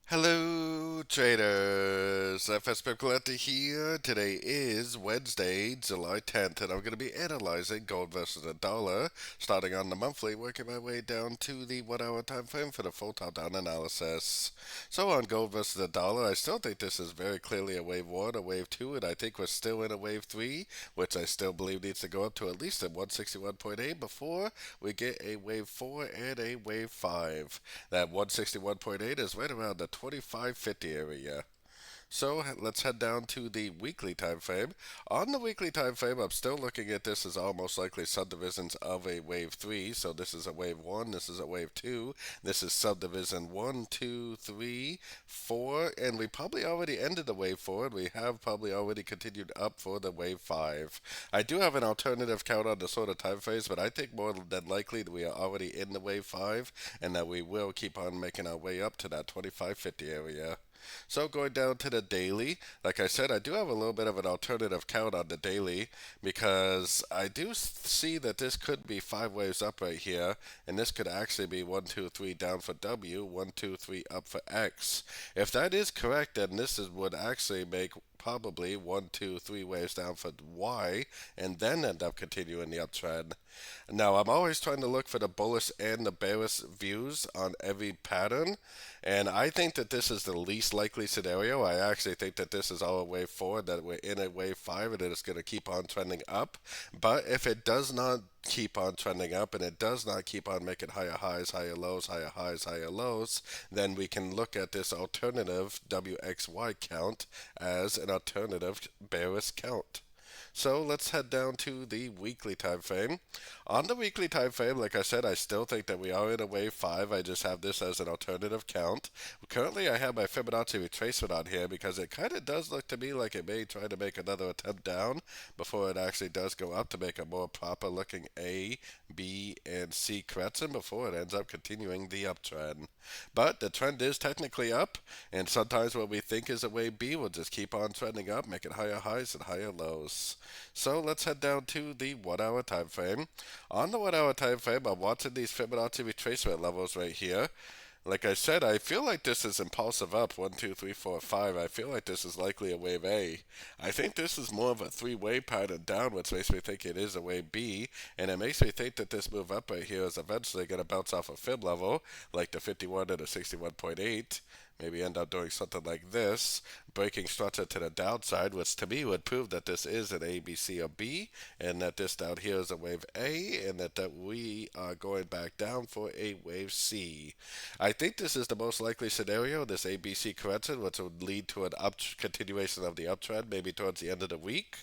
Hello, traders. FX Pip Collector here. Today is Wednesday, July 10th, and I'm going to be analyzing gold versus the dollar, starting on the monthly, working my way down to the 1 hour time frame for the full top-down analysis. So on gold versus the dollar, I still think this is very clearly a wave 1, a wave 2, and I think we're still in a wave 3, which I still believe needs to go up to at least at 161.8 before we get a wave 4 and a wave 5. That 161.8 is right around the 2550 area. So let's head down to the weekly time frame. On the weekly time frame, I'm still looking at this as almost likely subdivisions of a wave 3. So this is a wave 1, this is a wave 2, this is subdivision 1, 2, 3, 4, and we probably already ended the wave 4, and we have probably already continued up for the wave 5. I do have an alternative count on the sort of time frames, but I think more than likely that we are already in the wave 5, and that we will keep on making our way up to that 2550 area. So going down to the daily, like I said, I do have a little bit of an alternative count on the daily because I do see that this could be 5 waves up right here, and this could actually be 1, 2, 3 down for W, 1, 2, 3 up for X. If that is correct, then would actually make probably 1, 2, 3 waves down for Y, and then end up continuing the uptrend. Now, I'm always trying to look for the bullish and the bearish views on every pattern, and I think that this is the least likely scenario. I actually think that this is all a wave 4, that we're in a wave 5, and it is going to keep on trending up. But if it does not keep on trending up and it does not keep on making higher highs, higher lows, higher highs, higher lows, then we can look at this alternative WXY count as an alternative bearish count. So let's head down to the weekly time frame. On the weekly time frame, like I said, I still think that we are in a wave 5. I just have this as an alternative count. Currently, I have my Fibonacci retracement on here because it kind of does look to me like it may try to make another attempt down before it actually does go up to make a more proper looking A, B, and C correction before it ends up continuing the uptrend. But the trend is technically up, and sometimes what we think is a wave B will just keep on trending up, making higher highs and higher lows. So let's head down to the 1 hour time frame. On the 1 hour time frame, I'm watching these Fibonacci retracement levels right here. Like I said, I feel like this is impulsive up 1, 2, 3, 4, 5. I feel like this is likely a wave A. I think this is more of a 3 wave pattern down, which makes me think it is a wave B, and it makes me think that this move up right here is eventually going to bounce off a fib level, like the 51 and the 61.8. Maybe end up doing something like this, breaking structure to the downside, which to me would prove that this is an A, B, C, or B, and that this down here is a wave A, and that we are going back down for a wave C. I think this is the most likely scenario, this ABC correction, which would lead to an continuation of the uptrend, maybe towards the end of the week.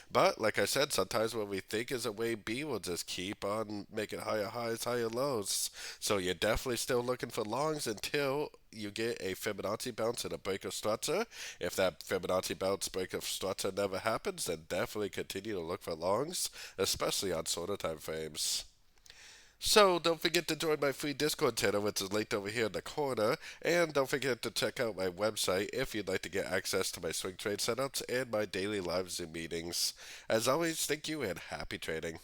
But like I said, sometimes what we think is a wave B will just keep on making higher highs, higher lows. So you're definitely still looking for longs until you get a Fibonacci bounce and a break of structure. If that Fibonacci bounce break of structure never happens, then definitely continue to look for longs, especially on shorter time frames. So don't forget to join my free Discord channel, which is linked over here in the corner, and don't forget to check out my website if you'd like to get access to my swing trade setups and my daily live Zoom meetings. As always, thank you and happy trading.